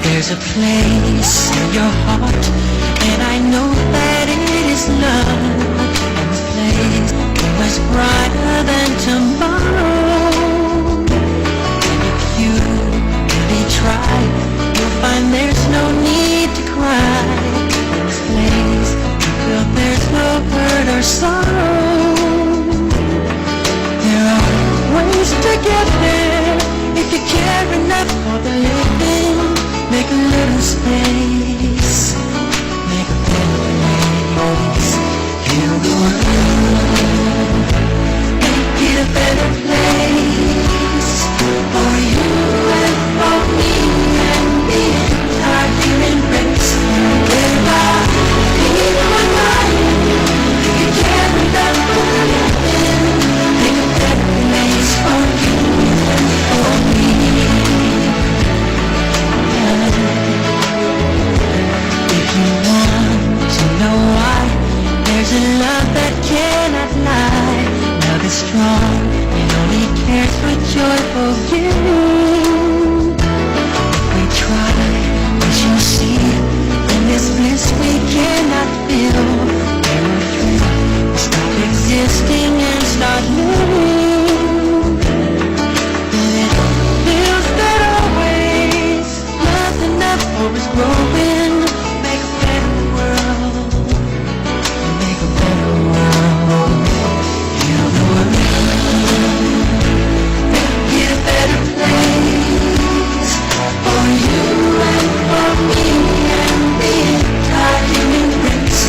There's a place in your heart, and I know that it is love. And the place was brighter than tomorrow. And if you really try, you'll find there's no need to cry. This place, you feel there's no hurt or sorrow. There are ways to get there if you care enough for the living. Make a little space, make a better place. Heal the world, make it a better place for you and for me and the entire human race. There are people in life, if you care enough for the living, make a better place for you and for me. If you want to know why, there's a love that cannot lie. Love is strong and only cares for joyful giving. If we try, we shall see. In this bliss we cannot feel. There are free. Stop existing and start living. And it feels that always nothing enough for us growing. Make a better world. Make a better world. Heal the world. Make it a better place for you and for me and the entire human race.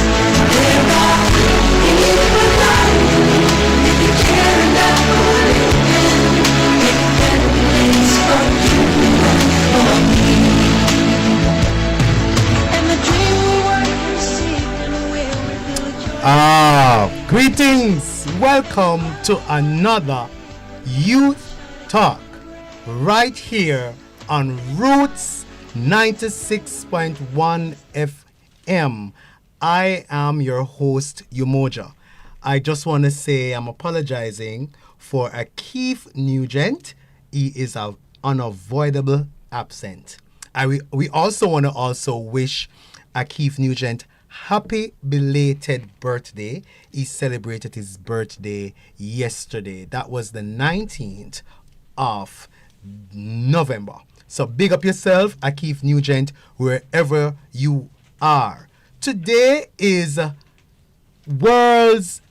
There are people in life, if you care enough for living, make a better place for you and for me. And the dream we want to see and where we build. Greetings! Welcome to another Youth Talk right here on Roots 96.1 FM. I am your host, Umoja. I just want to say I'm apologizing for Akeith Nugent. He is an unavoidable absent. We also want to wish Akeith Nugent happy belated birthday. He celebrated his birthday yesterday. That was the 19th of November. So big up yourself, Akeith Nugent, wherever you are. Today is it's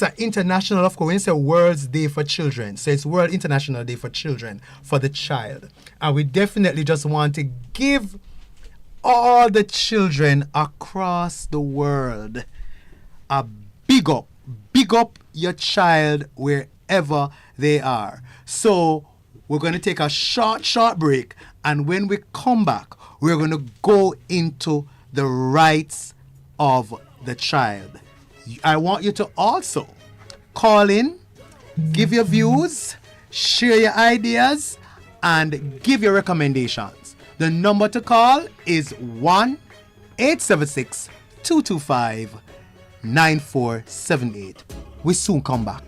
an international, of course, when you say World's Day for Children. So it's World International Day for Children, for the child. And we definitely just want to give all the children across the world a big up your child wherever they are. So we're going to take a short break, and when we come back, we're going to go into the rights of the child. I want you to also call in, give your views, share your ideas, and give your recommendations. The number to call is 1-876-225-9478. We soon come back.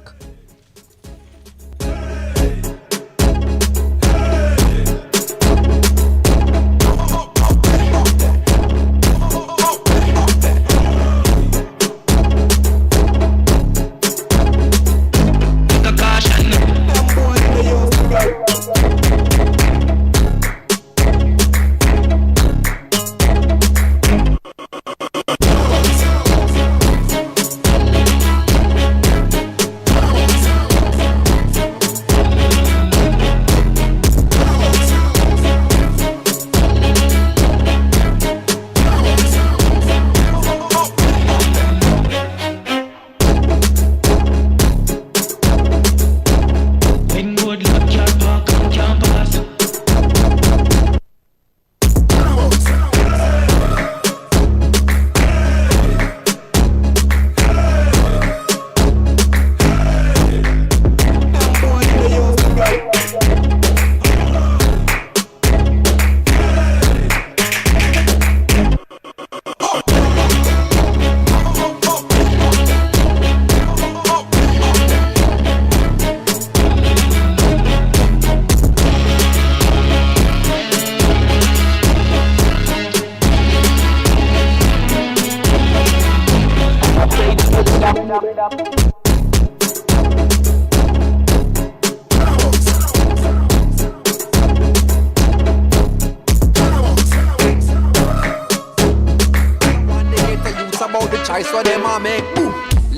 sacrifice for them I make.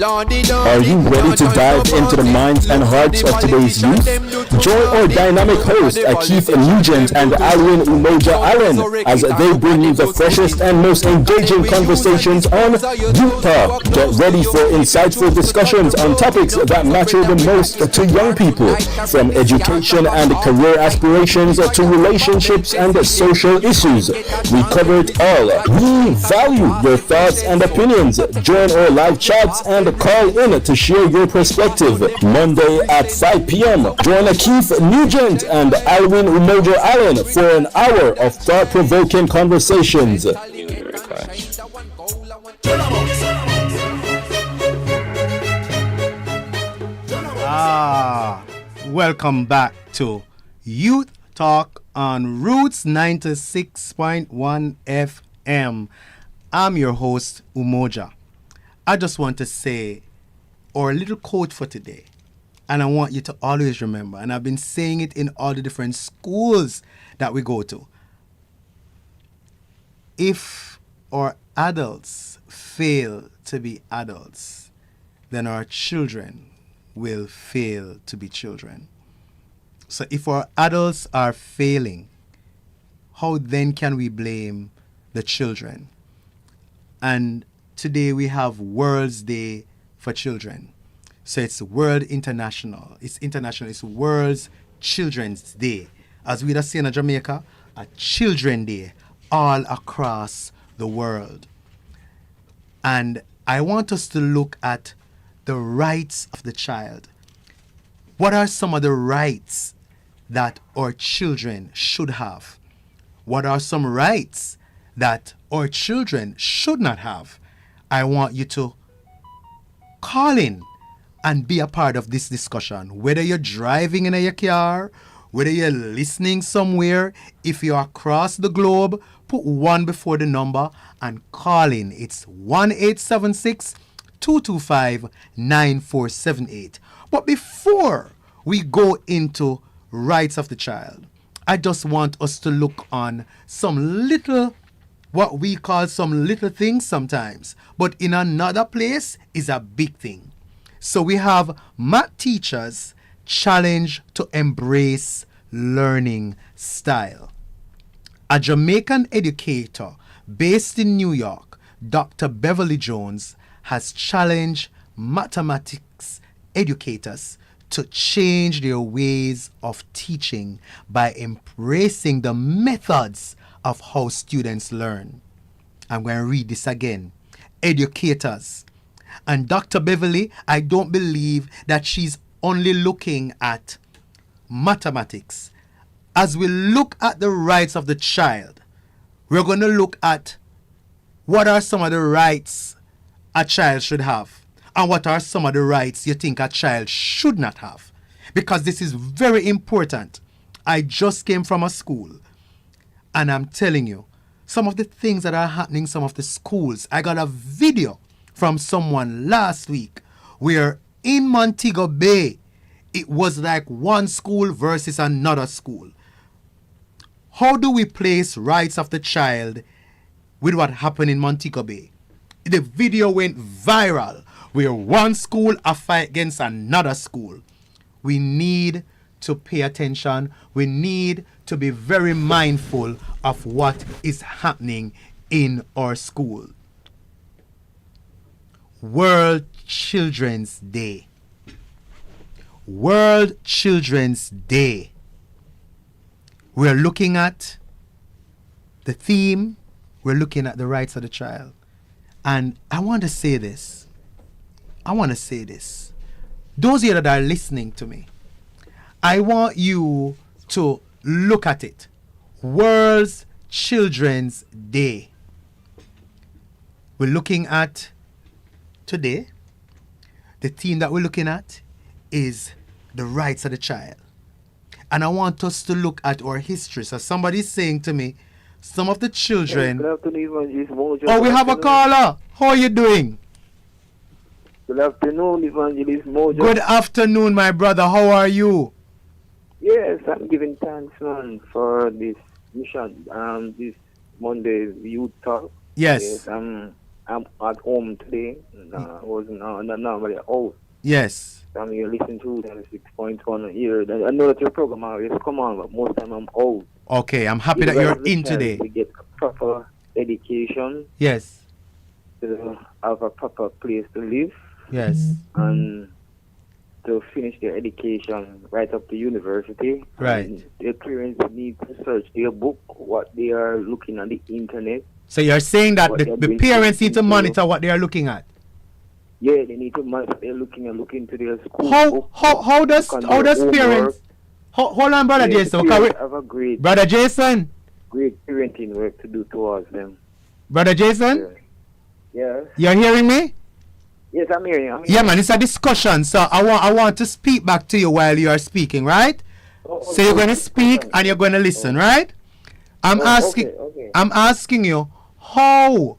Are you ready to dive into the minds and hearts of today's youth? Join our dynamic hosts, Keith Nugent and Alwyn Umoja Allen, as they bring you the freshest and most engaging conversations on Youth Talk. Get ready for insightful discussions on topics that matter the most to young people, from education and career aspirations to relationships and social issues. We cover it all. We value your thoughts and opinions. Join our live chats and call in to share your perspective. Monday at 5 p.m. Join Keith Nugent and Alwyn Umoja Allen for an hour of thought-provoking conversations. Welcome back to Youth Talk on Roots 96.1 FM. I'm your host, Umoja. I just want to say our little quote for today, and I want you to always remember, and I've been saying it in all the different schools that we go to. If our adults fail to be adults, then our children will fail to be children. So if our adults are failing, how then can we blame the children? And today we have World's Day for Children. So it's World International. It's international. It's World's Children's Day. As we say in Jamaica, a Children Day all across the world. And I want us to look at the rights of the child. What are some of the rights that our children should have? What are some rights that our children should not have? I want you to call in and be a part of this discussion. Whether you're driving in your car, whether you're listening somewhere, if you're across the globe, put 1 before the number and call in. It's 1-876-225-9478. But before we go into rights of the child, I just want us to look on some little, what we call some little things sometimes, but in another place is a big thing. So we have math teachers challenge to embrace learning style. A Jamaican educator based in New York, Dr. Beverly Jones, has challenged mathematics educators to change their ways of teaching by embracing the methods of how students learn. I'm going to read this again. Educators. And Dr. Beverly, I don't believe that she's only looking at mathematics. As we look at the rights of the child, we're going to look at what are some of the rights a child should have and what are some of the rights you think a child should not have. Because this is very important. I just came from a school and I'm telling you, some of the things that are happening in some of the schools. I got a video from someone last week where in Montego Bay, it was like one school versus another school. How do we place rights of the child with what happened in Montego Bay? The video went viral where one school a fight against another school. We need to pay attention. We need to be very mindful of what is happening in our school. World Children's Day. World Children's Day. We're looking at the theme. We're looking at the rights of the child. And I want to say this. Those here that are listening to me, I want you to look at it. World Children's Day. We're looking at today. The theme that we're looking at is the rights of the child. And I want us to look at our history. So somebody's saying to me, some of the children... Good afternoon, Evangelist Mojo. Oh, we have a caller. How are you doing? Good afternoon, Evangelist Mojo. Good afternoon, my brother. How are you? Yes, I'm giving thanks, man, for this mission, this Monday's Youth Talk. Yes. I'm I'm at home today. I wasn't not normally at home. Yes. I'm here listening to 6.1 here. I know that your program always come on, but most time I'm out. Okay, I'm happy that you're in today. To get proper education, Yes. to have a proper place to live, Yes. and to finish their education right up to university. Right. And their parents need to search their book, what they are looking on the internet. So you're saying that What the they're parents need to doing. monitor what they are looking at. Yeah, they need to monitor. They're looking into their school How book. how does look on how their does homework. parents? Hold on, brother Yeah, Jason. the Because parents have a great brother Jason, parenting work to do towards them. brother Jason, Yeah. you're hearing me? Yes, I'm hearing you. Yeah, man, it's a discussion. So I want to speak back to you while you are speaking, right? So you're going to speak and you're going to listen, right? I'm asking Okay. I'm asking you, how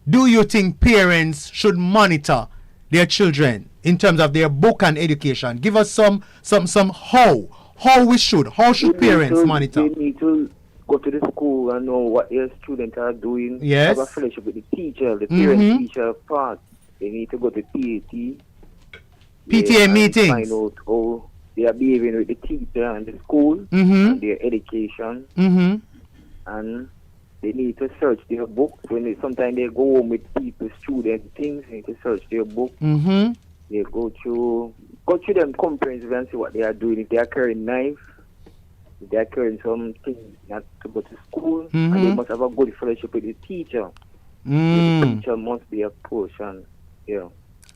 do you think parents should monitor their children in terms of their book and education? Give us some how we should. How should parents monitor? They need to go to the school and know what their students are doing. Yes. Have a fellowship with the teacher, the Mhm. parent-teacher part. They need to go to PTA. PTA and meetings. Find out how they are behaving with the teacher and the school Mhm. and their education. Mhm. And they need to search their books. Sometimes they go home with people, students, things. They need to search their book. Mhm. They go through them comprehensively and see what they are doing. If they are carrying knife, if they are carrying some things not to go to school, and they Mhm. must have a good fellowship with the teacher. The Mm. teacher must be a portion. Yeah.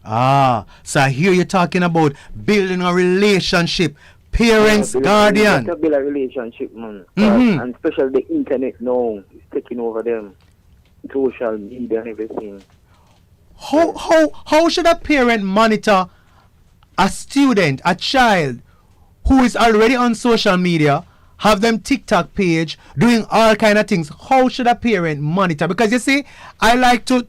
Ah, so I hear you talking about building a relationship, parents, guardian. To build a relationship, man. Mhm. And especially the internet now is taking over them. Social media and everything. How should a parent monitor a student, a child who is already on social media, have them TikTok page, doing all kind of things? How should a parent monitor? Because you see, I like to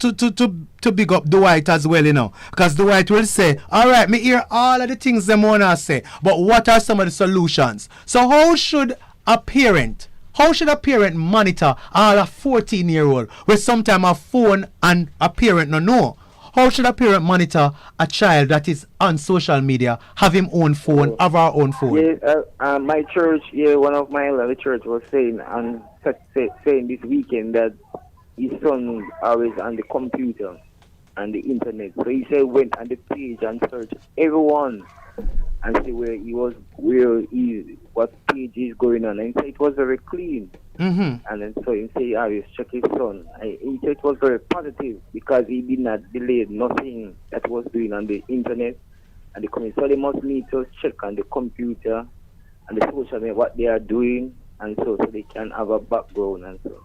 big up Dwight as well, you know. Because Dwight will say, all right, me hear all of the things them wanna say, but what are some of the solutions? So how should a parent monitor all a 14-year-old with sometimes a phone and a parent no know? How should a parent monitor a child that is on social media, have him own phone, have our own phone? Yeah, my church, one of my elder church was saying saying this weekend that his son always on the computer and the internet. So he said went on the page and searched everyone and see what page is going on. And he said it was very clean. Mm-hmm. And then so he said he always check his son. He said it was very positive because he did not delay nothing that was doing on the internet and the community. So they must need to check on the computer and the social media what they are doing, and so they can have a background and so.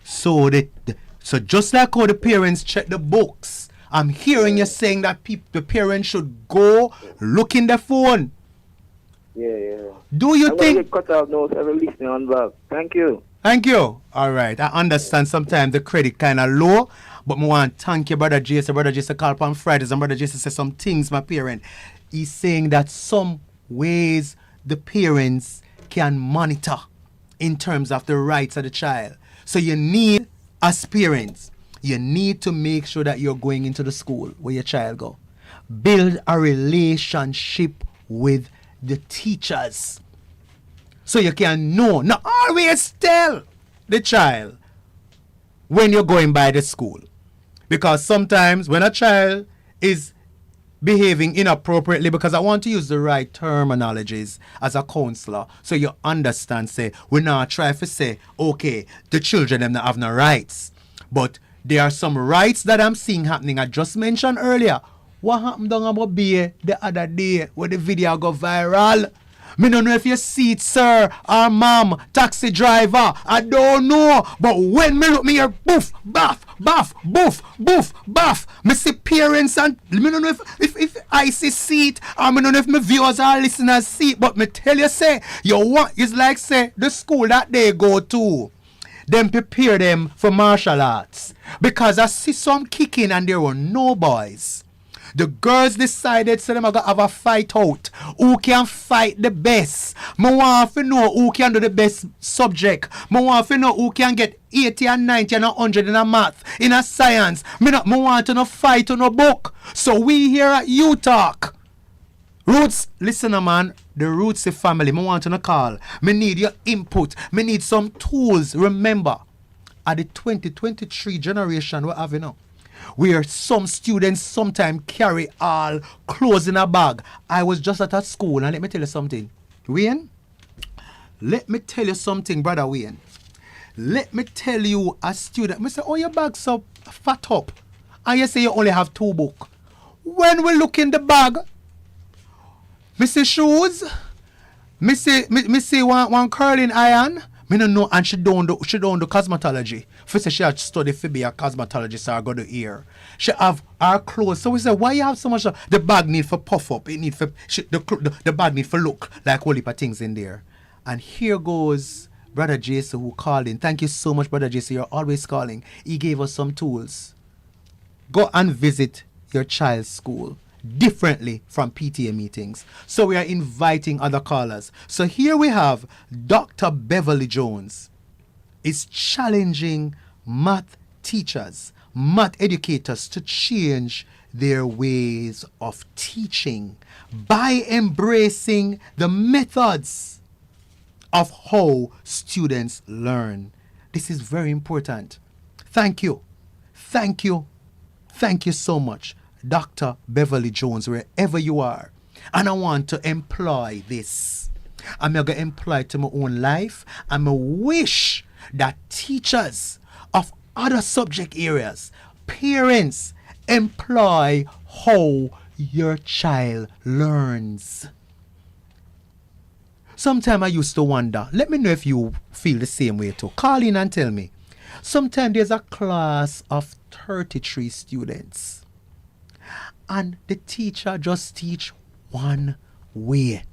So just like how the parents check the books, I'm hearing you saying that the parents should go look in the phone. Yeah. Do you I'm think? gonna get cut out now, so I'm listening on back. Thank you. Thank you. All right. I understand sometimes the credit kind of low, but I want to thank you, Brother Jason. Brother Jason called on Fridays, and Brother Jason said some things, my parent. He's saying that some ways the parents can monitor in terms of the rights of the child. So you need, as parents, you need to make sure that you're going into the school where your child go. Build a relationship with the teachers. So you can know, not always tell the child when you're going by the school. Because sometimes when a child is behaving inappropriately, because I want to use the right terminologies as a counselor, so you understand, say, we not try to say, okay, the children them not have no rights. But there are some rights that I'm seeing happening. I just mentioned earlier. What happened down about BA the other day where the video go viral? Me don't know if you see it, sir, or ma'am, taxi driver. I don't know. But when me look me here, boof, baff, boof, baff. Me see parents and me don't know if I see it, or me don't know if my viewers or listeners see it. But me tell you, say, it's like, say, the school that they go to, them prepare them for martial arts. Because I see some kicking and there were no boys. The girls decided so them are gonna have a fight out. Who can fight the best? Me want to know who can do the best subject. Me want to know who can get 80 and 90 and 100 in a math, in a science. Me want to no fight on no book. So we here at You Talk. Roots, listen man, the Roots family, me want to no call. Me need your input. Me need some tools. Remember, at the 2023 generation we're having now, where some students sometimes carry all clothes in a bag. I was just at a school, and let me tell you something. Wayne, let me tell you something, brother Wayne. Let me tell you, a student, I say, oh, your bag's so fat up. And you say you only have 2 books. When we look in the bag, me see shoes, me see one curling iron. Me no know, and she don't do cosmetology. First she had study to be a cosmetologist or go to ear. She have her clothes. So we say, why you have so much? The bag need for puff up. It need for the bag need for look like whole heap of things in there. And here goes Brother Jason who called in. Thank you so much, Brother Jason. You're always calling. He gave us some tools. Go and visit your child's school differently from PTA meetings. So we are inviting other callers. So here we have Dr. Beverly Jones is challenging math teachers, math educators to change their ways of teaching by embracing the methods of how students learn. This is very important. Thank you. Thank you. Thank you so much, Dr. Beverly Jones, wherever you are. And I want to employ this. I'm going to employ it to my own life. And I wish that teachers of other subject areas, parents, employ how your child learns. Sometimes I used to wonder, let me know if you feel the same way too. Call in and tell me. Sometimes there's a class of 33 students. And the teacher just teach one way.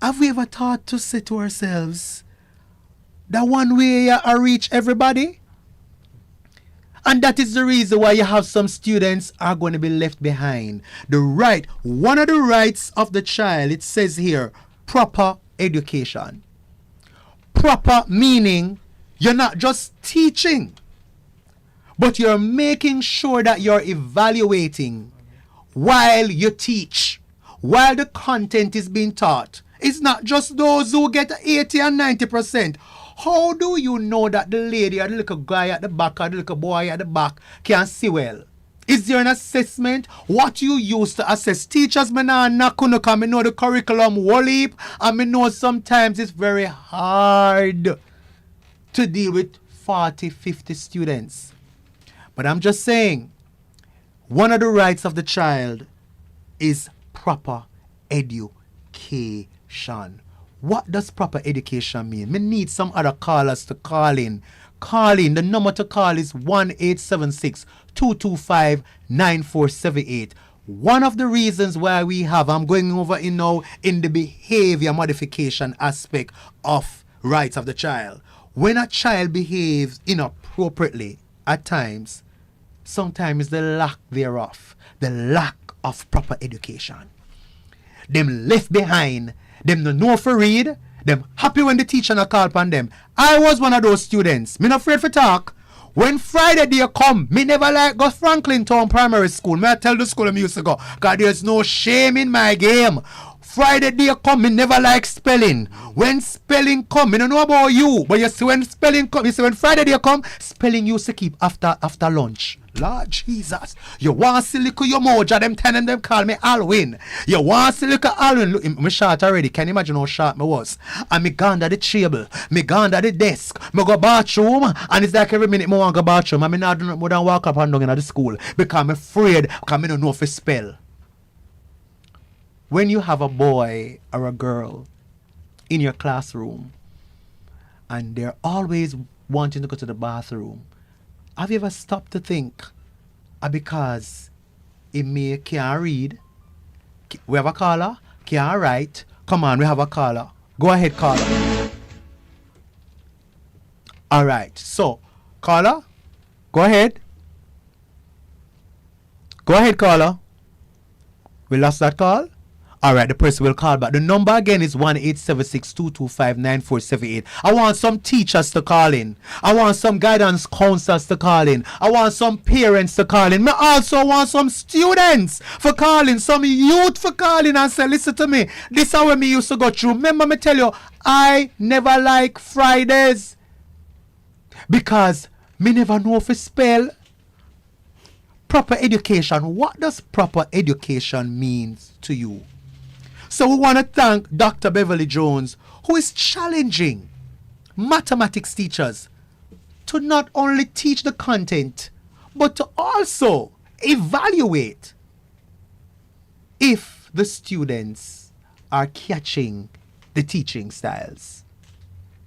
Have we ever thought to say to ourselves, that one way I reach everybody? And that is the reason why you have some students are going to be left behind. One of the rights of the child, it says here, proper education. Proper meaning you're not just teaching, but you're making sure that you're evaluating while you teach, while the content is being taught. It's not just those who get 80 and 90%. How do you know that the lady or the little guy at the back or the little boy at the back can see well? Is there an assessment? What you use to assess? Teachers, me not gonna come. I know the curriculum whole heap, and I know sometimes it's very hard to deal with 40, 50 students. But I'm just saying, one of the rights of the child is proper education. What does proper education mean? Me need some other callers to call in. Call in. The number to call is 1-876-225-9478. One of the reasons why I'm going over in the behavior modification aspect of rights of the child. When a child behaves inappropriately at times, sometimes the lack thereof, the lack of proper education. Them left behind, them no know for read, them happy when the teacher no call upon them. I was one of those students. Me not afraid for talk. When Friday day come, me never like go Franklin Town Primary School. Me I tell the school I used to go, because there's no shame in my game. Friday day come, me never like spelling. When spelling come, me don't know about you, but you see when spelling come, you see when Friday day come, spelling used to keep after lunch. Lord Jesus, you want to see little your moja, them ten them call me Alwyn. You want to see little Alwyn, look, me short already, can you imagine how short me was? And me gone to the table, me gone to the desk, me go bathroom, and it's like every minute me want to go bathroom, and me not do nothing more than walk up and down in the school, because I'm afraid, because me don't know if I spell. When you have a boy or a girl in your classroom, and they're always wanting to go to the bathroom, have you ever stopped to think, because he can't read? We have a caller, can't write. Come on, we have a caller. Go ahead, caller. All right, so, caller, go ahead. Go ahead, caller. We lost that call? All right, the person will call back. The number again is 1-876-225-9478. I want some teachers to call in. I want some guidance counselors to call in. I want some parents to call in. I also want some students for calling, some youth for calling and say, listen to me. This is how me used to go through. Remember me tell you, I never like Fridays because me never know if spell proper education. What does proper education mean to you? So we want to thank Dr. Beverly Jones, who is challenging mathematics teachers to not only teach the content, but to also evaluate if the students are catching the teaching styles.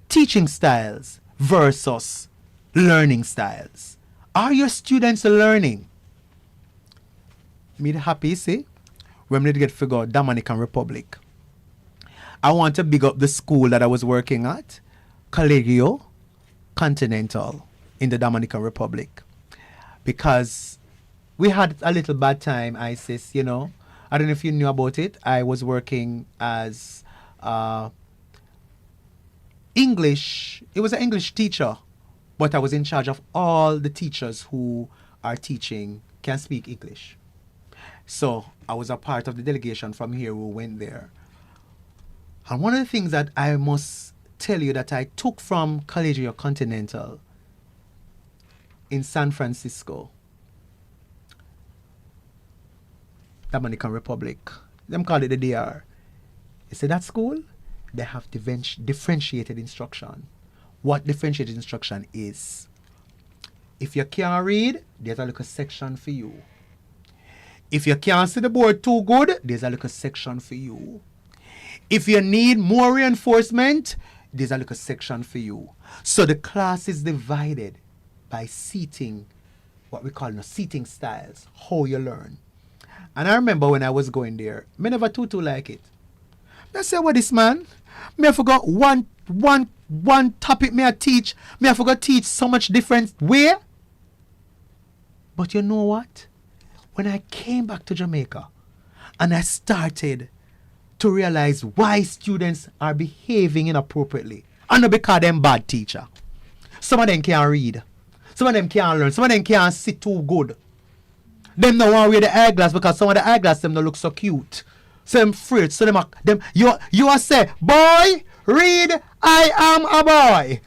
Teaching styles versus learning styles. Are your students learning? Me happy, see? When we need to get figure out Dominican Republic. I want to big up the school that I was working at, Colegio Continental in the Dominican Republic. Because we had a little bad time, ISIS, you know. I don't know if you knew about it. I was working as English. It was an English teacher, but I was in charge of all the teachers who are teaching can speak English. So I was a part of the delegation from here who went there. And one of the things that I must tell you that I took from Colegio Continental in San Francisco, Dominican Republic, them call it the DR. You see that school? They have differentiated instruction. What differentiated instruction is? If you can't read, there's a little section for you. If you can't see the board too good, there's a little section for you. If you need more reinforcement, there's a little section for you. So the class is divided by seating, what we call seating styles, how you learn. And I remember when I was going there, me never too like it. I say, what this man? Me I forgot one topic me I teach. Me I forgot teach so much different way. But you know what? When I came back to Jamaica and I started to realize why students are behaving inappropriately, and not because them bad teacher. Some of them can't read. Some of them can't learn. Some of them can't sit too good. Them don't want to wear the eyeglass because some of the eyeglass them don't look so cute. So them afraid. So them you are say, boy, read, I am a boy.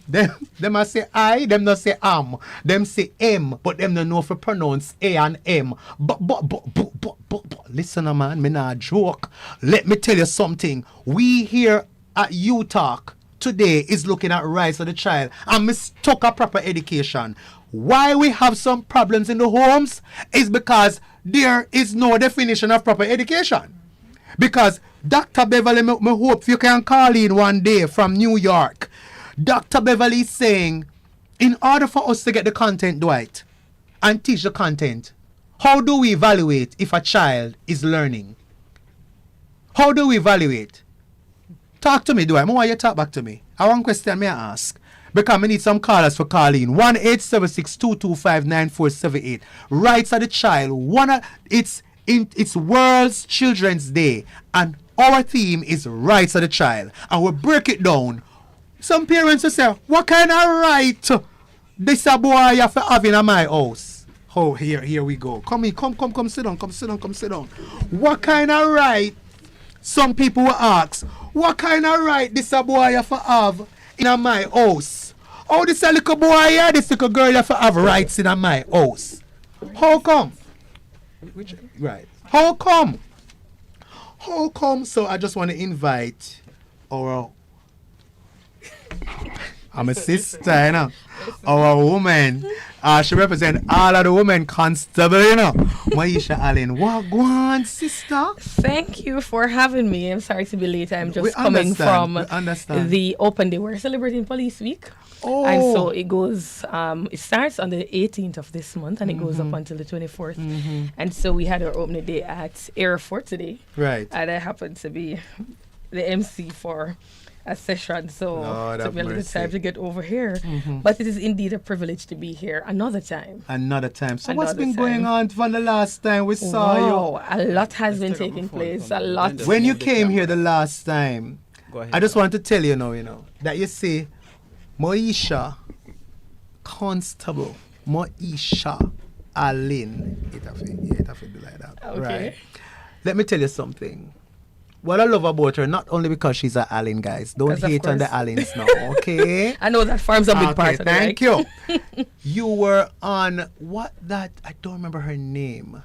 Them a say I, them not say am. Them say M, but them don't know if to pronounce A and M. But listen, man, me not joke. Let me tell you something. We here at U-Talk today is looking at rights of the child and mistook a proper education. Why we have some problems in the homes is because there is no definition of proper education. Because Dr. Beverly, me hope you can call in one day from New York. Dr. Beverly is saying, in order for us to get the content right and teach the content, how do we evaluate if a child is learning? How do we evaluate? Talk to me, Dwight. I want you to talk back to me. I want a question may I ask. Because I need some callers for calling. 1-876-225-9478. Rights of the child. It's World's Children's Day. And our theme is Rights of the Child. And we'll break it down. Some parents will say, what kind of right this a boy have to have in my house? Oh, here we go. Come sit down. What kind of right? Some people will ask, what kind of right this a boy have to have in my house? Oh, this a little boy here, this little girl have to have rights in my house. How come? Right. How come? So I just want to invite our I'm a sister, you know. Our woman. She represents all of the women constable, you know. Maisha Allen. What go on, sister? Thank you for having me. I'm sorry to be late. I'm just coming from the Open Day. We're celebrating Police Week. Oh. And so it goes, it starts on the 18th of this month and it goes up until the 24th. And so we had our opening day at Airfort today. Right. And I happened to be the MC for a session, so Lord it took me a little mercy. time to get over here. But it is indeed a privilege to be here another time. So what's Another been time. going on from the last time we saw you? Wow, a lot has been taking place. A lot. When you came here the last time, Go ahead. I just want to tell you now, that you see Moesha Constable, Moesha Allen. It have to be like that. Okay. Right. Let me tell you something. What I love about her, not only because she's an Allen, guys. Don't 'Cause of hate on the course. Allens now, okay? I know that forms a big part of it. Thank right? you. You were on I don't remember her name.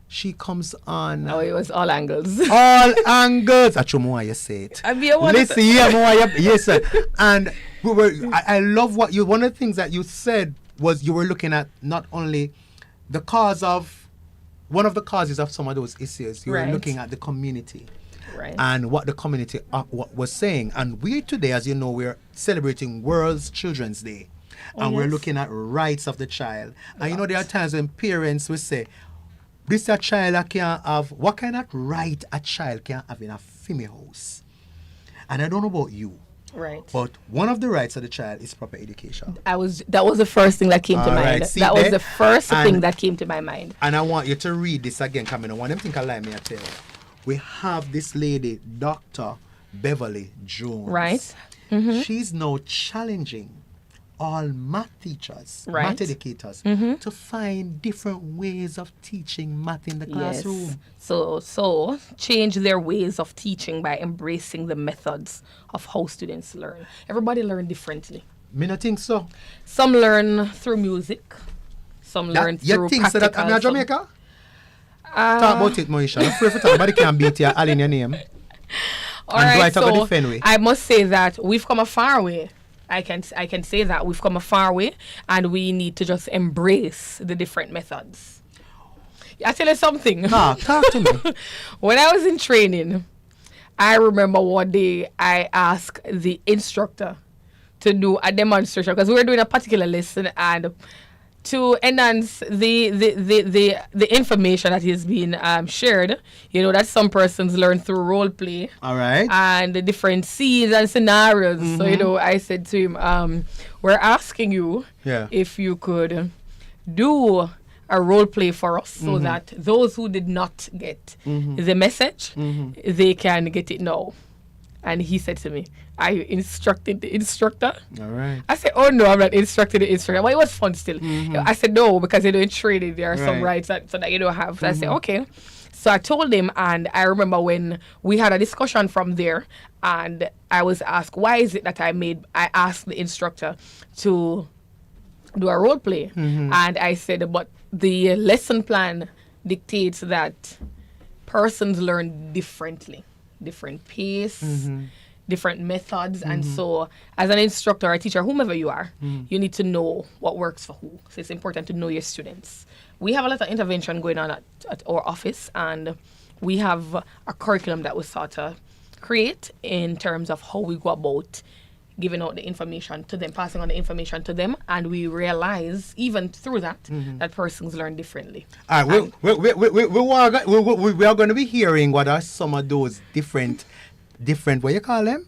She comes on Oh, it was all angles. All Angles. I know why you say it. I mean, I wanted Listen, to- yes, sir. And I love what you. One of the things that you said was you were looking at not only the cause of one of the causes of some of those issues. You Right. were looking at the community. Right. And what the community what was saying. And we today, as you know, we're celebrating World Children's Day. And we're yes. looking at rights of the child. And you know, there are times when parents will say, this a child that can have, what kind of right a child can have in a female house? And I don't know about you, Right. but one of the rights of the child is proper education. That was the first thing that came to All mind. right, see That was there? the first And- thing that came to my mind. And I want you to read this again, coming. I want them to think I lie me, I tell you. We have this lady, Dr. Beverly Jones. Right. She's now challenging all math teachers, Right. math educators, to find different ways of teaching math in the classroom. Yes. So change their ways of teaching by embracing the methods of how students learn. Everybody learn differently. Me not think so. Some learn through music. Some learn You through think so that I'm practical. in Jamaica? Talk about it, Moesha. I'm afraid to talk about it, can't beat you, all in your name. All And right, do I talk so about defend way? I must say that we've come a far way. I can say that we've come a far way, and we need to just embrace the different methods. I tell you something. Talk to me. When I was in training, I remember one day I asked the instructor to do a demonstration because we were doing a particular lesson, and to enhance the information that is being shared, you know, that some persons learn through role play. All right. And the different scenes and scenarios. So, you know, I said to him, we're asking you Yeah. if you could do a role play for us so that those who did not get the message, they can get it now. And he said to me, are you instructing the instructor? All right. I said, oh no, I'm not instructing the instructor. But it was fun still. I said, no, because you know, in training, there are some Right. rights that, so that you don't have. So I said, okay. So I told him, and I remember when we had a discussion from there, and I was asked, why is it that I asked the instructor to do a role play? And I said, but the lesson plan dictates that persons learn differently, different pace, different methods. And so as an instructor or a teacher, whomever you are, you need to know what works for who. So it's important to know your students. We have a lot of intervention going on at our office, and we have a curriculum that we sought to create in terms of how we go about giving out the information to them, passing on the information to them, and we realize even through that that persons learn differently. All right, we are going to be hearing what are some of those different, what you call them?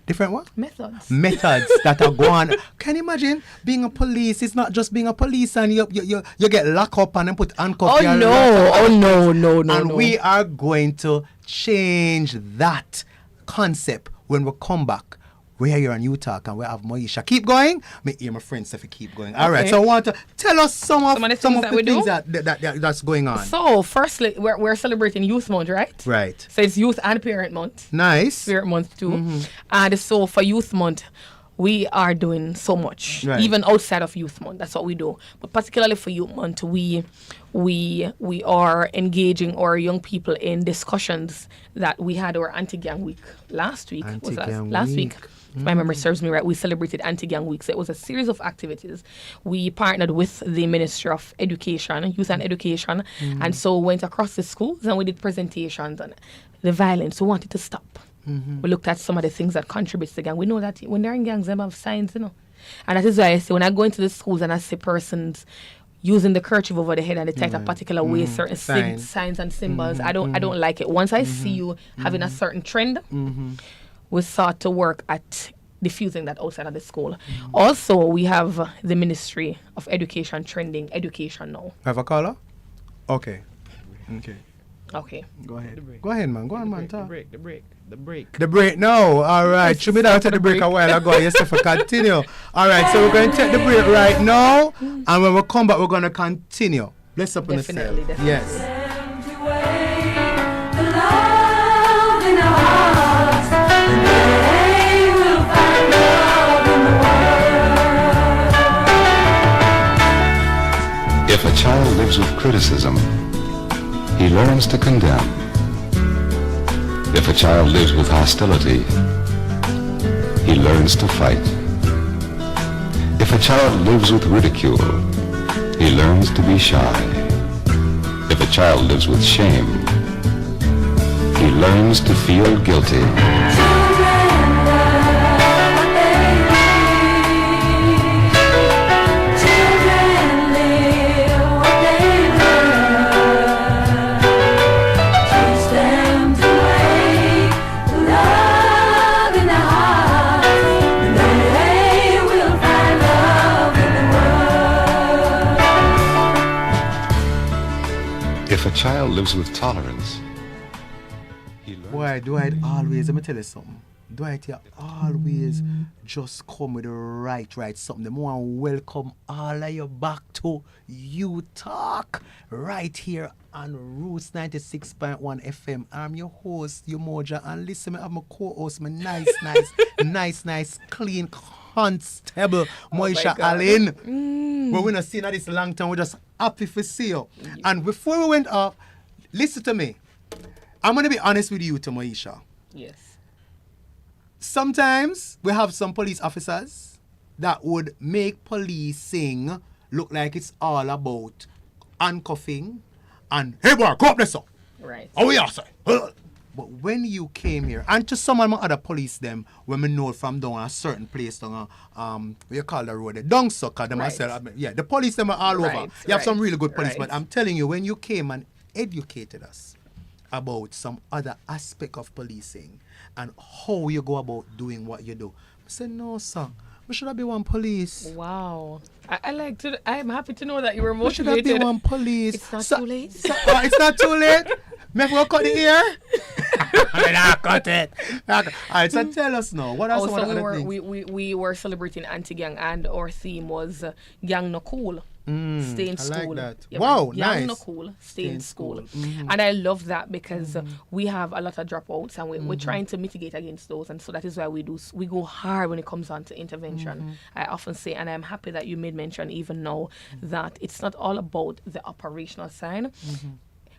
Different what? Methods. Methods that are going. Can you imagine being a police? It's not just being a police and you get locked up and then put handcuffs. Oh no. And we are going to change that concept when we come back. We're here on U-Talk and we have Moesha. Keep going. Me hear my friends if you keep going. All right. Okay. So I want to tell us some of the things that we do? that's going on. So firstly, we're celebrating Youth Month, right? Right. So it's Youth and Parent Month. Nice. Parent Month too. And so for Youth Month, we are doing so much, Right. even outside of Youth Month. That's what we do. But particularly for Youth Month, we are engaging our young people in discussions that we had our Anti-Gang Week last week. Was Anti-Gang last Week. week. If my memory serves me right, we celebrated Anti-Gang Week. So it was a series of activities. We partnered with the Ministry of Education, Youth and Education, and so went across the schools and we did presentations on the violence. We wanted to stop. We looked at some of the things that contributes to gang. We know that when they're in gangs, they have signs, you know. And that is why I say when I go into the schools and I see persons using the kerchief over the head and the tight a particular way, certain Signs. signs and symbols. I don't like it. Once I see you having a certain trend, we start to work at diffusing that outside of the school. Also, we have the Ministry of Education trending education now. Have a caller? Okay. Okay. Go ahead. Go ahead, man. Go on, man. Talk. The break. The break. No. All right. Should be down to the break a while ago. Yes, if I continue. All right. So we're going to take the break right now. And when we come back, we're going to continue. Bless up on the Definitely. Yes. If a child lives with criticism, he learns to condemn. If a child lives with hostility, he learns to fight. If a child lives with ridicule, he learns to be shy. If a child lives with shame, he learns to feel guilty. If a child lives with tolerance, he learns. Boy, Dwight always, let me tell you something. Dwight here always just come with the right something. The more welcome all of you back to You Talk right here on Roots 96.1 FM. I'm your host, Umoja, and listen, I have my co-host, my nice, clean constable, Moisha Allen. But we're not seeing this long time, we're just happy to see you. And before we went up, listen to me. I'm going to be honest with you, to Moisha. Yes. Sometimes we have some police officers that would make policing look like it's all about handcuffing and, hey boy, go up there, sir. Right. Oh, yeah, sir. But when you came here, and to some of my other police them, when we know from down a certain place down what you call the road, the dung sucker, them Right. the police them are all Right, over. You have some right, really good police, right. but I'm telling you, when you came and educated us about some other aspect of policing and how you go about doing what you do, I said, no, sir, we should have be one police. Wow. I'm happy to know that you were We should have motivated. be one police. It's not So- too late. it's not too late. Make we cut the ear. I cut it. All right, so tell us now. What else? Also, we were celebrating anti-gang, and our theme was gang no cool. Stay in I like school. that. Yeah, Wow, gang no nice. cool. Stay in school. Mm-hmm. And I love that because we have a lot of dropouts, and we're trying to mitigate against those. And so that is why we go hard when it comes on to intervention. Mm-hmm. I often say, and I'm happy that you made mention even now that it's not all about the operational side. Mm-hmm.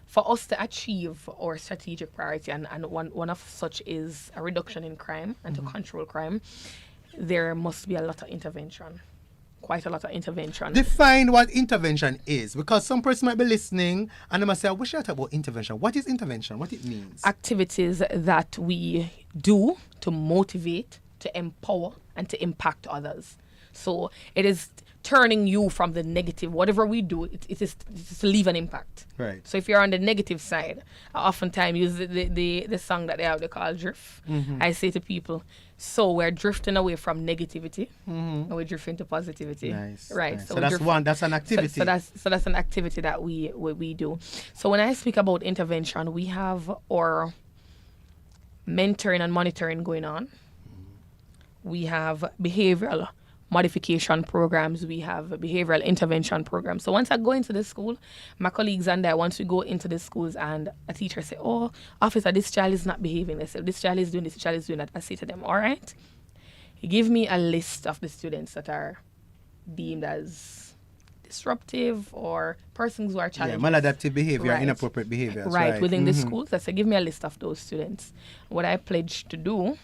For us to achieve our strategic priority, and one of such is a reduction in crime and to control crime, there must be a lot of intervention. Quite a lot of intervention. Define what intervention is, because some person might be listening and they must say, "We should talk about intervention. What is intervention? What it means?" Activities that we do to motivate, to empower, and to impact others. So it is turning you from the negative. Whatever we do, it is to leave an impact. Right. So if you're on the negative side, I oftentimes use the song that they call drift. I say to people, so we're drifting away from negativity and we're drifting to positivity. Nice. Right. Nice. So we're that's drift- that's an activity. So that's an activity that we do. So when I speak about intervention, we have our mentoring and monitoring going on. We have behavioral modification programs. We have behavioral intervention programs. So once I go into the school, my colleagues and I, once we go into the schools and a teacher say, "Oh, officer, this child is not behaving." They say, "This child is doing this, this child is doing that." I say to them, "All right, give me a list of the students that are deemed as disruptive or persons who are Yeah, challenging." maladaptive behavior, Right. inappropriate behavior. Right, within the schools. I say, give me a list of those students. What I pledge to do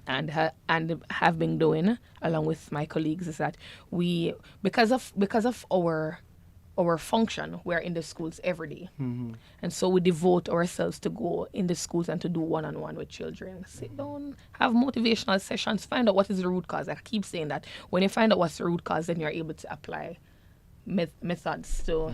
and have been doing along with my colleagues is that we, because of our function, we're in the schools every day. And so we devote ourselves to go in the schools and to do one-on-one with children. Sit down, have motivational sessions, find out what is the root cause. I keep saying that when you find out what's the root cause, then you're able to apply methods to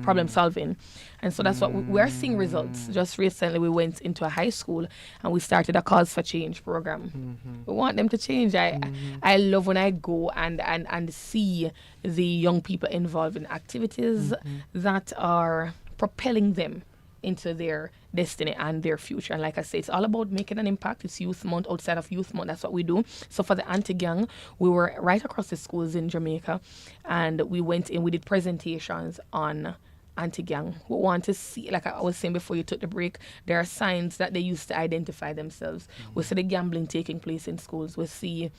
problem solving, and so that's what we are seeing results. Just recently, we went into a high school and we started a Cause for Change program. We want them to change. I love when I go and see the young people involved in activities that are propelling them into their destiny and their future. And like I say, it's all about making an impact. It's Youth Month. Outside of Youth Month, that's what we do. So for the anti-gang, we were right across the schools in Jamaica, and we went in, we did presentations on anti-gang. We want to see, like I was saying before you took the break, there are signs that they use to identify themselves. We see the gambling taking place in schools. We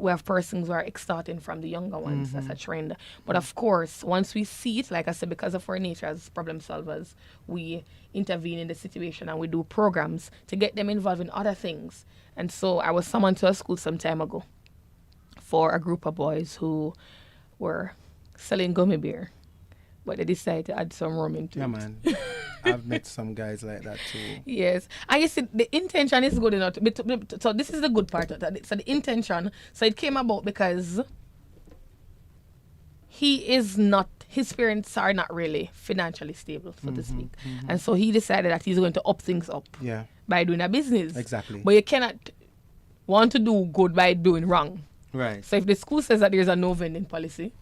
have persons who are extorting from the younger ones. That's a trend. But of course, once we see it, like I said, because of our nature as problem solvers, we intervene in the situation and we do programs to get them involved in other things. And so I was summoned to a school some time ago for a group of boys who were selling gummy beer, but they decided to add some rum into it. Yeah, man. I've met some guys like that too. Yes. And you see, the intention is good enough. So this is the good part of that. So the intention, so it came about because his parents are not really financially stable, so to speak. And so he decided that he's going to up things up by doing a business. Exactly. But you cannot want to do good by doing wrong. Right. So if the school says that there's a no vending policy,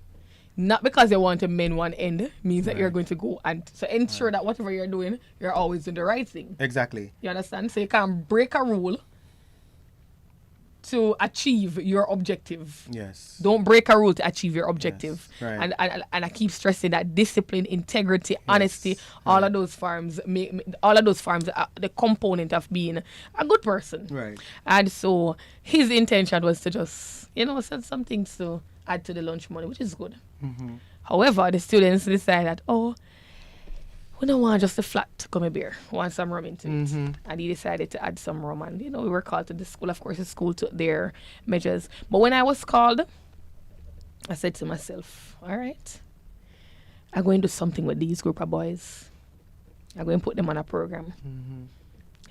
not because you want to mend one end, means that you're going to go and so ensure that whatever you're doing, you're always doing the right thing. Exactly. You understand? So you can't break a rule to achieve your objective. Yes. Don't break a rule to achieve your objective. Yes. Right. And I keep stressing that discipline, integrity, honesty, all of those forms are the component of being a good person. Right. And so his intention was to just, send some things to add to the lunch money, which is good. However, the students decide that, we don't want just a flat gummy beer. We want some rum into it. And he decided to add some rum. And, we were called to the school. Of course, the school took their measures. But when I was called, I said to myself, all right, I'm going to do something with these group of boys. I'm going to put them on a program.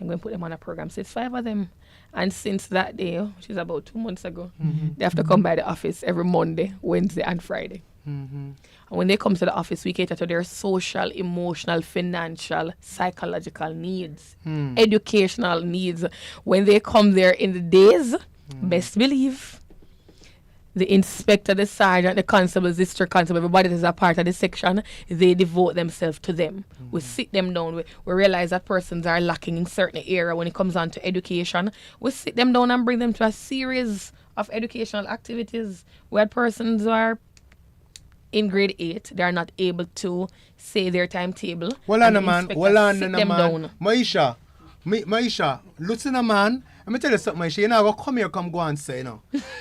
I'm going to put them on a program. So it's 5 of them. And since that day, which is about 2 months ago, they have to come by the office every Monday, Wednesday, and Friday. And when they come to the office, we cater to their social, emotional, financial, psychological needs, educational needs. When they come there in the days, best believe, the inspector, the sergeant, the constables, district constable, everybody that is a part of the section, they devote themselves to them. We sit them down. We realize that persons are lacking in certain area when it comes on to education. We sit them down and bring them to a series of educational activities. We had persons who are in grade 8, they are not able to say their timetable. Well, on, man. Down. Maisha, listen, man. Let me tell you something, Maisha. You're not going to come here, come go and say,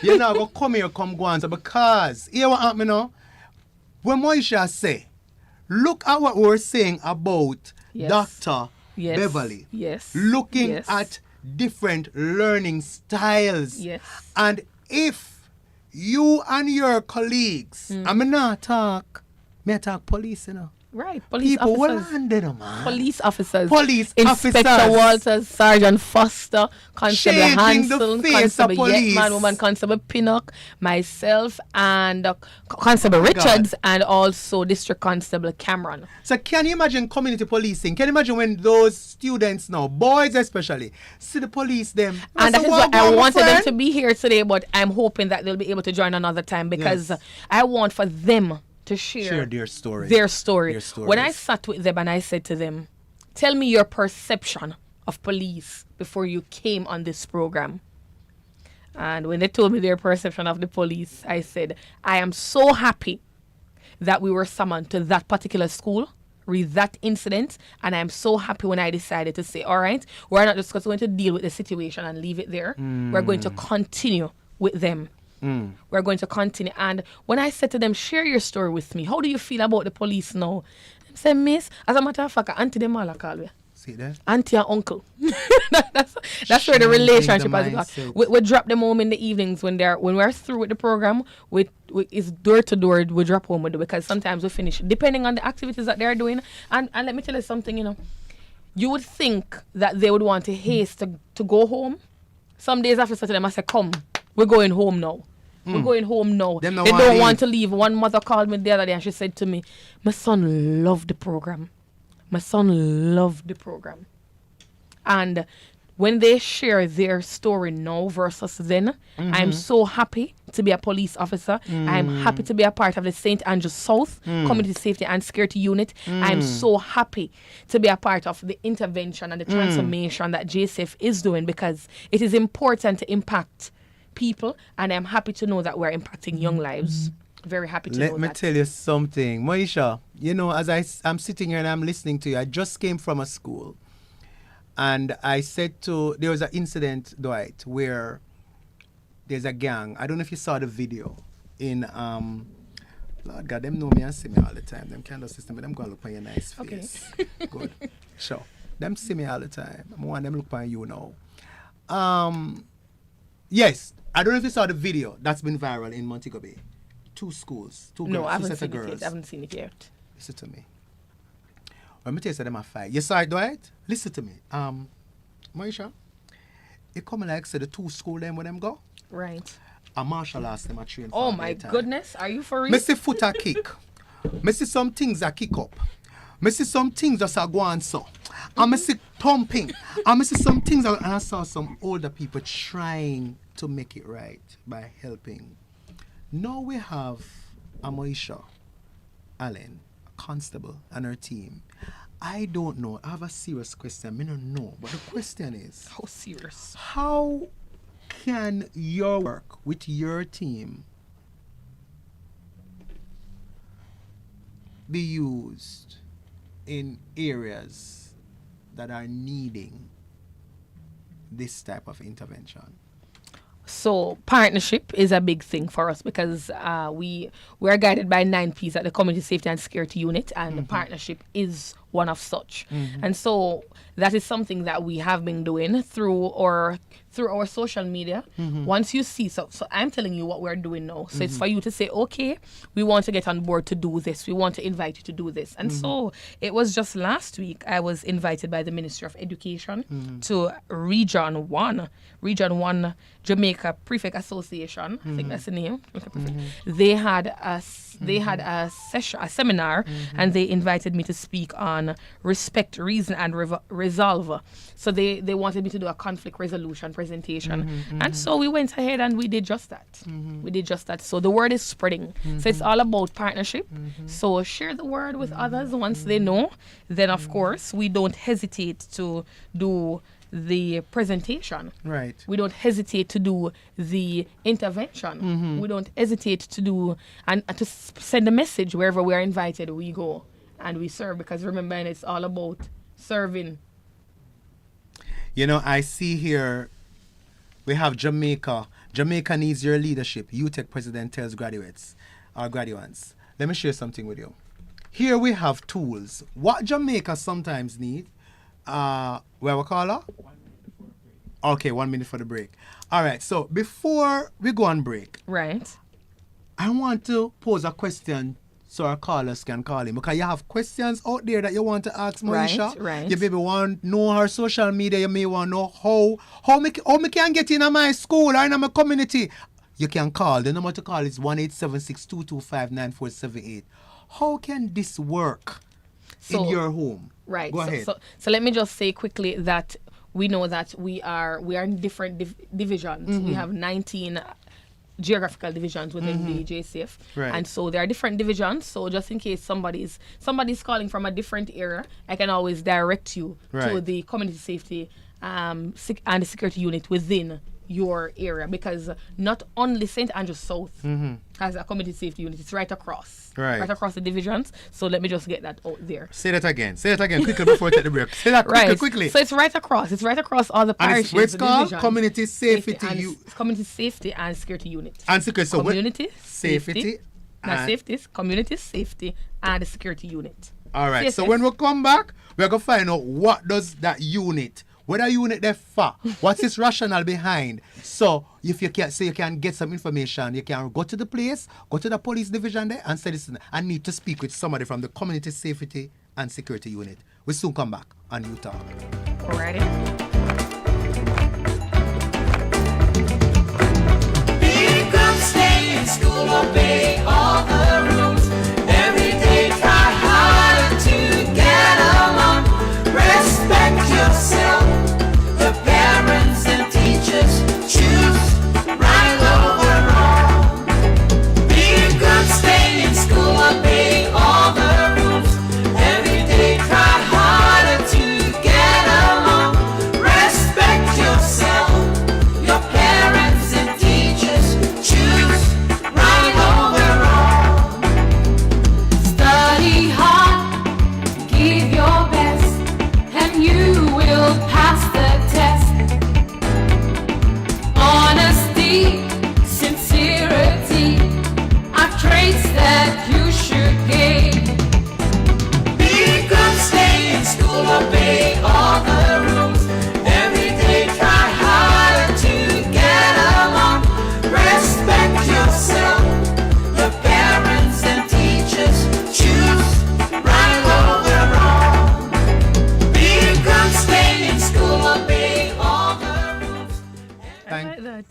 You're not going to come here, come go and say, because, hear what happened, when Maisha say, look at what we're saying about Dr. Beverly. Yes. Looking at different learning styles. Yes. And if you and your colleagues, I talk police, Right, police people officers. will handle them, man. Police officers. Inspector Inspector Walters, Sergeant Foster, Constable Changing the Hansel, face Constable of police. Yetman, Woman Constable Pinnock, myself, and Constable Richards, and also District Constable Cameron. So can you imagine community policing? Can you imagine when those students now, boys especially, see the police them? And that is why I wanted them to be here today, but I'm hoping that they'll be able to join another time because I want for them to share their story. Their story. When I sat with them and I said to them, tell me your perception of police before you came on this program. And when they told me their perception of the police, I said, I am so happy that we were summoned to that particular school, read that incident, and I'm so happy when I decided to say, all right, we're not just going to deal with the situation and leave it there. We're going to continue with them. We're going to continue. And when I said to them, share your story with me. How do you feel about the police now? They said, miss, as a matter of fact, auntie them all call me. See that? Auntie and uncle. that's where the relationship has gone. We drop them home in the evenings when we're through with the program. It's door to door. We drop home with them because sometimes we finish depending on the activities that they're doing. And let me tell you something. You would think that they would want to haste to go home. Some days after Saturday, I say, come, we're going home now. We're going home now. Them no They want don't leave. want to leave. One mother called me the other day and she said to me, my son loved the program. My son loved the program. And when they share their story now versus then, I'm so happy to be a police officer. I'm happy to be a part of the St. Andrews South Community Safety and Security Unit. I'm so happy to be a part of the intervention and the transformation that JCF is doing, because it is important to impact people, and I'm happy to know that we're impacting young lives. Very happy to know Let me that. tell you something. Moisha, you know, as I'm sitting here and I'm listening to you, I just came from a school. And I said there was an incident, Dwight, where there's a gang. I don't know if you saw the video in, Lord God, them know me and see me all the time. Them kind of system, but them going to look on your nice face. Good. Sure. Them see me all the time. I want them look on you now. Yes, I don't know if you saw the video that's been viral in Montego Bay. 2 schools, 2 girls, No, I 2 haven't sets seen of it girls. yet. I haven't seen it yet. Listen to me. Let me tell you something, I fight. You saw it, Dwight? Listen to me. Maisha, you come like say the 2 school them when them go. Right. A martial arts them a train for Oh a my time. goodness, are you for real? Me see foot a kick. Me see some things a kick up. Me see some things just a go on so. And me see thumping. And me see some things and I saw some older people trying to make it right by helping. Now we have Amoisha Allen, a constable, and her team. I don't know. I have a serious question. I don't know. But the question is, How serious? how can your work with your team be used in areas that are needing this type of intervention? So partnership is a big thing for us, because we are guided by 9 Ps at the Community Safety and Security Unit, and partnership is one of such. And so that is something that we have been doing through our social media. Once you see, so I'm telling you what we're doing now. So it's for you to say, okay, we want to get on board to do this. We want to invite you to do this. And so it was just last week I was invited by the Ministry of Education to Region 1 Jamaica Prefect Association. I think that's the name. Jamaica Prefect. They had a seminar, and they invited me to speak on respect, reason, and resolve. So they wanted me to do a conflict resolution presentation, and so we went ahead and we did just that. We did just that. So the word is spreading. So it's all about partnership. So share the word with others once they know. Then of course we don't hesitate to do the presentation. Right. We don't hesitate to do the intervention. We don't hesitate to do and to send a message wherever we are invited. We go and we serve, because remember, it's all about serving. You know, I see here we have Jamaica. Jamaica needs your leadership. UTEC president tells graduates. Let me share something with you. Here we have tools. What Jamaica sometimes need, where we call her? Okay, 1 minute for the break. All right, so before we go on break, Right. I want to pose a question so our callers can call in, because you have questions out there that you want to ask Moisha. Right. You maybe want to know her social media. You may want to know how me can get in my school or in my community. You can call. The number to call is 1-876-225-9478. How can this work in your home? Right. Go ahead. So let me just say quickly that we know that we are in different divisions. We have 19 geographical divisions within the JCF, Right. and so there are different divisions. So just in case somebody's calling from a different area, I can always direct you to Right. the community safety and the security unit within your area, because not only St. Andrews South has a community safety unit, it's right across the divisions. So let me just get that out there. Say that again quickly before we take the break. Say that quickly. So it's right across all the And parishes. it's the called divisions. Community Safety Community Safety and Security Unit. And security. So Community Safety. Not and- safety, Community Safety and the Security Unit. All right. So CSS. when we come back, we're going to find out what does that unit, what a unit there for, what's its rationale behind. So if you can say you can get some information, you can go to the place, go to the police division there and say, listen, I need to speak with somebody from the Community Safety and Security Unit. We'll soon come back on You Talk. Alrighty. Here comes State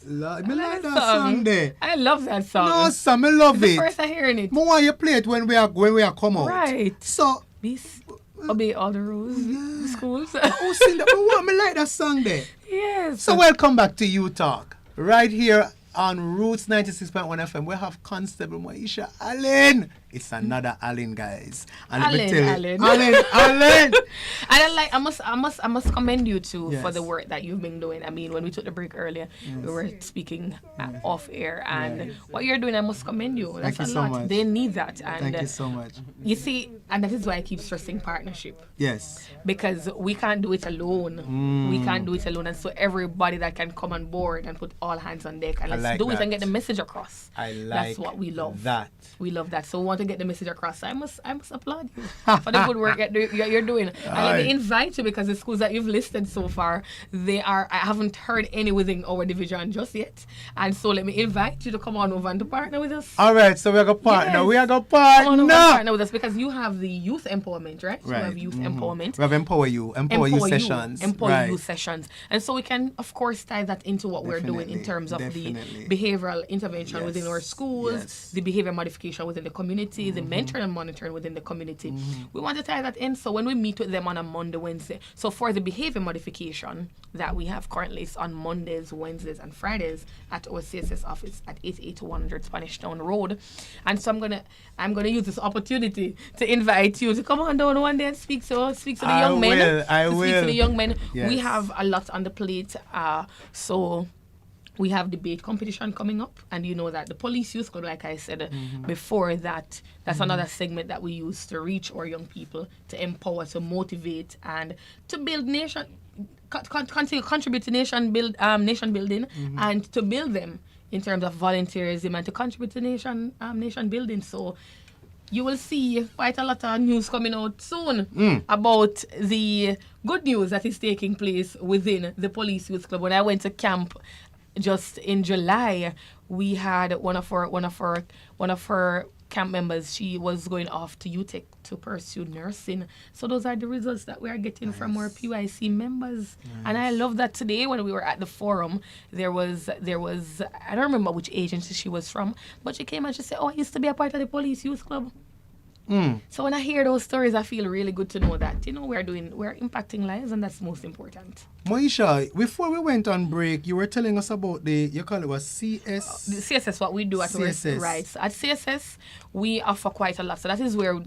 that. Me like that song there. I love that song. No, Sam, I love the it. first I hearing it. Me want you play it when we are come out. Right. So, Obey all the rules. The schools. who sing that? Me like that song there. Yes. So welcome back to You Talk. Right here on Roots 96.1 FM. We have Constable Moisha Allen. It's another Allen, guys. And let me tell you, Allen. And I must commend you too for Yes. the work that you've been doing. I mean, when we took the break earlier, we were speaking off air, and what you're doing, I must commend you. That's Thank you a so lot. much. They need that, and Thank you so much. you see, and that is why I keep stressing partnership. Yes. Because we can't do it alone. We can't do it alone. And so everybody that can come on board and put all hands on deck and let's like do it that. and get the message across. I like That's what we love. that. We love that. So we want to get the message across. So I must applaud you for the good work you're doing. And let me invite you, because the schools that you've listed so far, I haven't heard any within our division just yet. And so let me invite you to come on over and to partner with us. All right, so we're going to partner. Yes. We are going to Come on over and partner. partner with us, because you have the youth empowerment, right? Right. You have youth empowerment. We have Empower You sessions. Empower Right. you sessions. And so we can, of course, tie that into what we're doing in Definitely, terms of definitely. the behavioral intervention Yes, within our schools, yes. the behavior modification within the community, the mentoring and monitoring within the community. We want to tie that in. So when we meet with them on a Monday, Wednesday, so for the behavior modification that we have currently, it's on Mondays, Wednesdays, and Fridays at our CSS office at 88100 Spanish Town Road. And so I'm gonna use this opportunity to invite you to come on down one day and speak to the young men. I Speak to will. the young men. Yes. We have a lot on the plate. So we have debate competition coming up, and you know that the police youth club, like I said before, that's another segment that we use to reach our young people, to empower, to motivate, and to build nation, contribute to nation building, and to build them in terms of volunteerism and to contribute to nation building. So you will see quite a lot of news coming out soon about the good news that is taking place within the police youth club. When I went to camp just in July, we had one of her camp members. She was going off to UTEC to pursue nursing. So those are the results that we are getting from our PYC members. And I love that today when we were at the forum, there was I don't remember which agency she was from, but she came and she said, "Oh, I used to be a part of the police youth club." So when I hear those stories, I feel really good to know that, we're impacting lives, and that's most important. Moisha, before we went on break, you were telling us about you call it was CS? The CSS, what we do at CSS. our, right? So at CSS, we offer quite a lot. So that's where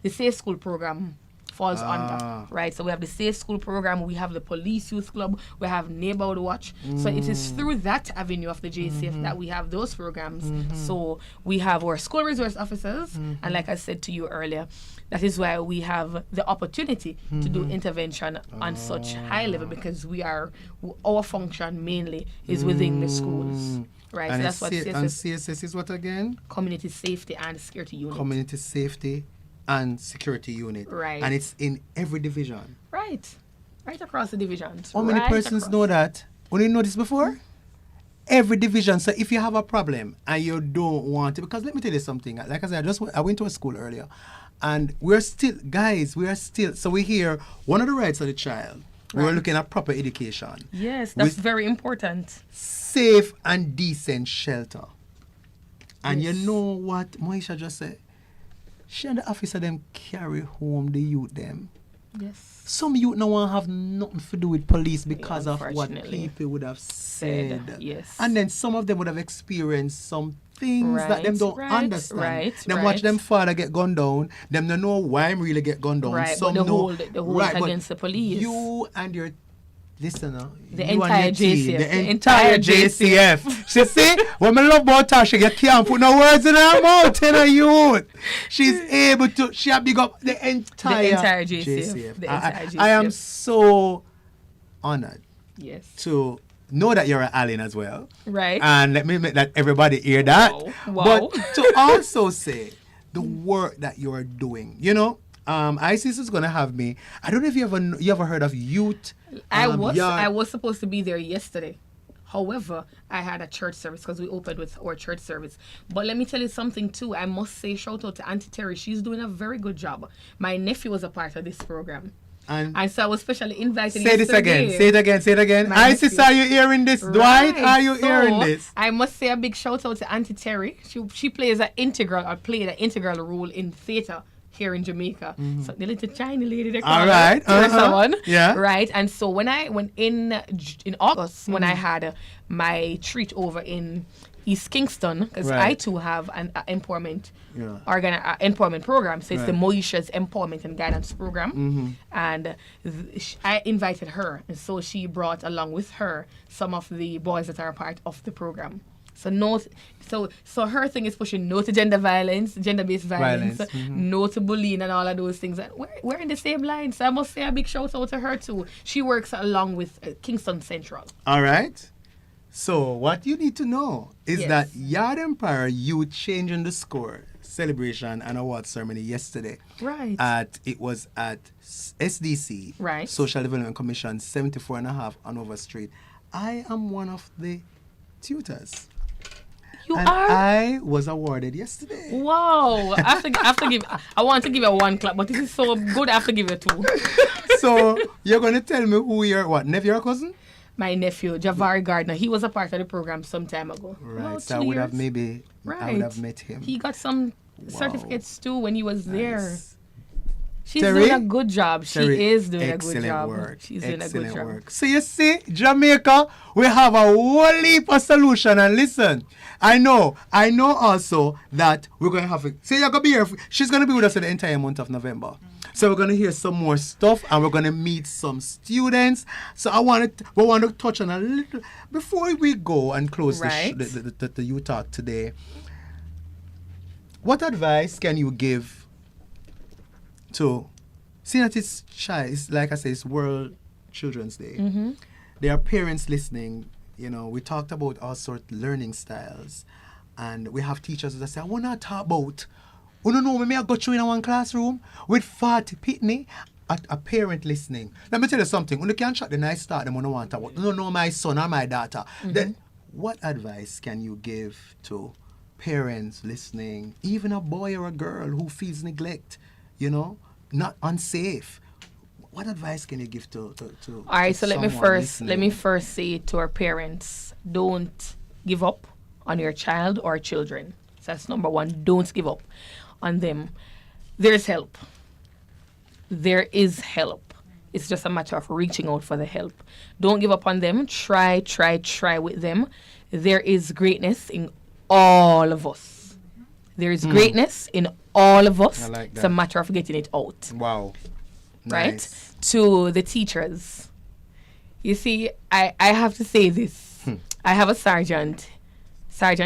the Safe School program falls under, right? So we have the Safe School program, we have the Police Youth Club, we have Neighborhood Watch. So it is through that avenue of the JCF that we have those programs. So we have our school resource officers, and like I said to you earlier, that is why we have the opportunity to do intervention on such high level, because our function mainly is within the schools. Right, And so that's what CSS is what again? Community Safety and Security Unit. Community Safety and Security Unit. Right. And it's in every division. Right across the divisions. How many persons know that? Only know this before? Every division. So if you have a problem and you don't want it, because let me tell you something. Like I said, I went to a school earlier, and we are still, so we hear one of the rights of the child. We're looking at proper education. Yes, that's With very important. safe and decent shelter. And you know what Moisha just said? She and the officer them carry home the youth them. Yes. Some youth no want have nothing to do with police because of what Unfortunately. people would have said. Yes. And then some of them would have experienced some things that them don't understand. Them watch them father get gunned down. Them don't know why him really get gunned down. Right, Some but the know, hold but against the police. You and your listener, The you entire and your team, JCF. the entire JCF. She see, when me love about her, she can't put no words in her mouth, in her youth. She's able to, she have big up the entire JCF. The entire JCF. I am so honored Yes. to know that you're an Allen as well. Right. And let me make that everybody hear that. Wow. But to also say the work that you're doing, ISIS is gonna have me. I don't know if you ever heard of youth. I was supposed to be there yesterday. However, I had a church service because we opened with our church service. But let me tell you something too. I must say shout out to Auntie Terry. She's doing a very good job. My nephew was a part of this program. And so I was specially invited. Say this again. yesterday. Say it again. Say it again. My Hi, nephew. sister, are you hearing this? Dwight, are you hearing this? I must say a big shout out to Auntie Terry. She played an integral role in theatre here in Jamaica. So the little China lady they call All her, right. Teresa one. Yeah. Right. And so when in August when I had my treat over in East Kingston, because Right. I too have an empowerment Yeah. empowerment program. So it's the Right. Moesha's Empowerment and Guidance Program. And I invited her. And so she brought along with her some of the boys that are a part of the program. So her thing is pushing no to gender violence, gender-based violence, no to bullying and all of those things. And we're in the same line. So I must say a big shout out to her too. She works along with Kingston Central. All right. So what you need to know is Yes. that Yard Empire Youth Changing the Score celebration and award ceremony yesterday. Right. It was at SDC, Right. Social Development Commission, 74.5 Hanover Street. I am one of the tutors. You And are? I was awarded yesterday. Wow. I want to give you one clap, but this is so good I have to give you two. So you're going to tell me who your nephew or cousin? My nephew, Javari Gardner, he was a part of the program some time ago. Right. About So I 2 would have years. I would have met him. He got some certificates too when he was there. Nice. She's Terry? doing a good job. She Terry, is doing a good excellent job. work. She's doing a good Excellent job. work. So you see, Jamaica, we have a whole heap of solution. And listen, I know also that we're going to have you're going to be here. She's going to be with us for the entire month of November. So we're going to hear some more stuff and we're going to meet some students. So we want to touch on a little, before we go and close Right. the youth talk today, what advice can you give to, seeing that it's like I say, it's World Children's Day. There are parents listening. You know, we talked about all sorts of learning styles, and we have teachers that say, I want to talk about, you don't know, maybe I got you in one classroom with 40 pitney, a parent listening. Let me tell you something. When you can't shut the nice start, them don't want to talk about, you don't know my son or my daughter. Then what advice can you give to parents listening, even a boy or a girl who feels neglect, not unsafe? What advice can you give to All right, so let me listening? first say to our parents, don't give up on your child or children. So that's number one. Don't give up on them. There's help. There is help. It's just a matter of reaching out for the help. Don't give up on them. Try with them. There is greatness in all of us. There is greatness in all of us. I like It's a that. matter of getting it out. Wow. Right? Nice. To the teachers. You see, I have to say this. I have a Sergeant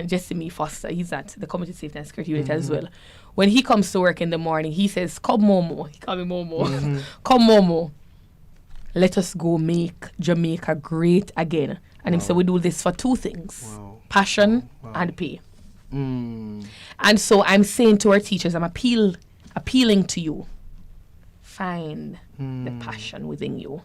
Jesse Foster. He's at the Community Safety and Security Unit as well. When he comes to work in the morning, he says, come Momo. He call me Momo. Come Momo. Let us go make Jamaica great again. And he said, we do this for two things. Wow. Passion and pay. Mm. And so I'm saying to our teachers, I'm appealing to you. Find the passion within you.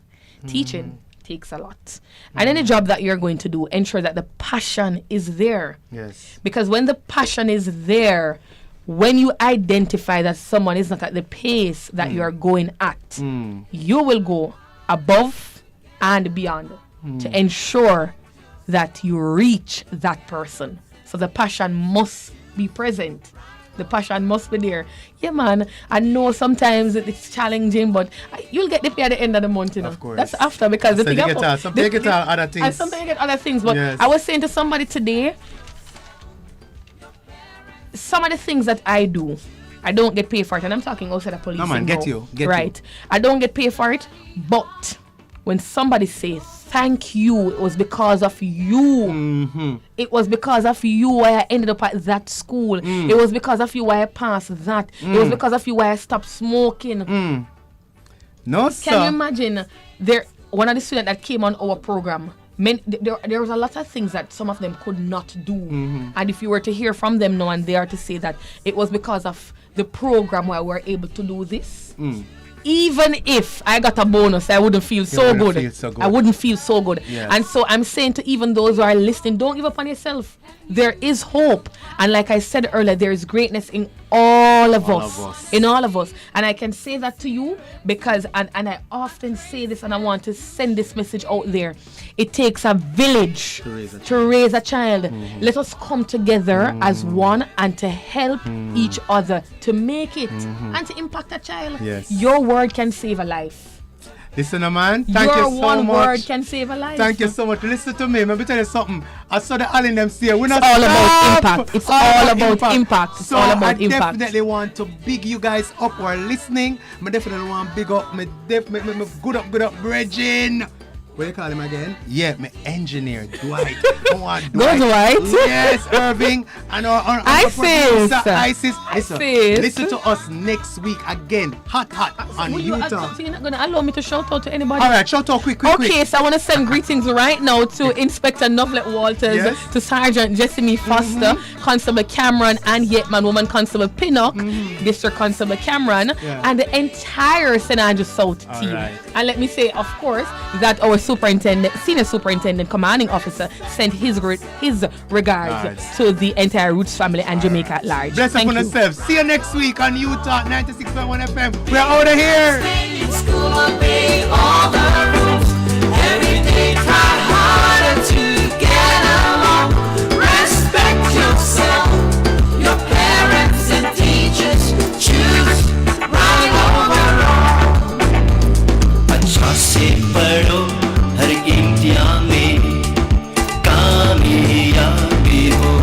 Teaching takes a lot. And any job that you're going to do, ensure that the passion is there. Yes. Because when the passion is there, when you identify that someone is not at the pace that you are going at, you will go above and beyond to ensure that you reach that person. So the passion must be present. The passion must be there. Yeah, man. I know sometimes it's challenging, but you'll get the pay at the end of the month, you know. Of course. That's after, because So you get other things. And sometimes you get other things. But Yes. I was saying to somebody today, some of the things that I do, I don't get paid for it. And I'm talking outside of police. No, man, get you. Right. I don't get paid for it. But when somebody says, thank you, it was because of you. It was because of you why I ended up at that school. It was because of you why I passed that. It was because of you why I stopped smoking. No, sir. Can you imagine? One of the students that came on our program, there was a lot of things that some of them could not do. And if you were to hear from them now and they are to say that it was because of the program where we were able to do this. Even if I got a bonus, I wouldn't feel so wouldn't good. feel so good. I wouldn't feel so good. Yes. And so I'm saying to even those who are listening, don't give up on yourself. There is hope. And like I said earlier, there is greatness in all of All us. of us. In all of us. And I can say that to you because, and I often say this, and I want to send this message out there. It takes a village to raise a child. Let us come together as one and to help each other to make it and to impact a child. Yes. Your word can save a life. Listen, man. Thank Your you so one much. word can save a life. Thank you so much. Listen to me. Let me tell you something. I saw the Allen them say we're not all about stop. impact. It's all about impact. It's So all about I impact. definitely want to big you guys up who are listening. I definitely want to big up me good up Bridging. What do you call him again? Yeah, my engineer, Dwight. I want Go, Dwight. Yes, Irving. And our Isis. producer, Isis. Listen, Isis. listen to us next week again. Hot on Will you Utah. so you're not going to allow me to shout out to anybody? All right, shout out quick. Okay, so I want to send greetings right now to Inspector Novlet Walters, Yes. to Sergeant Jessamy Foster, Constable Cameron, and Yetman Woman Constable Pinnock, District Constable Cameron, Yeah. and the entire St. Andrews South team. right. And let me say, of course, that our Senior Superintendent, Commanding Officer, sent his regards to the entire Roots family and Jamaica at large. Bless up Thank on you. yourself. See you next week on Utah 96.1 FM. We're out of here. Stay in school, obey all the rules. Every day try harder to get along. Respect yourself, your parents and teachers. Choose right over wrong. अच्छा से पढ़ो हर इम्तिहान में कामयाबी हो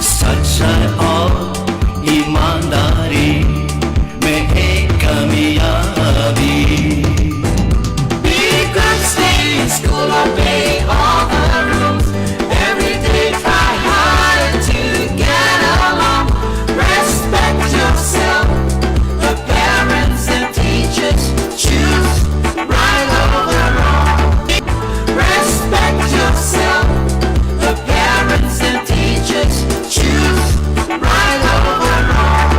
सच्चाई और ईमानदारी में है कामयाबी Be good, stay in school, obey all the rules. Every day try harder to get along. Respect yourself, the parents and teachers. Choose right over wrong. Respect yourself, the parents and teachers. Choose right over wrong.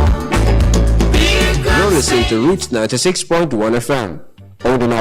Be good. You're listening to Roots 96.1 FM. Only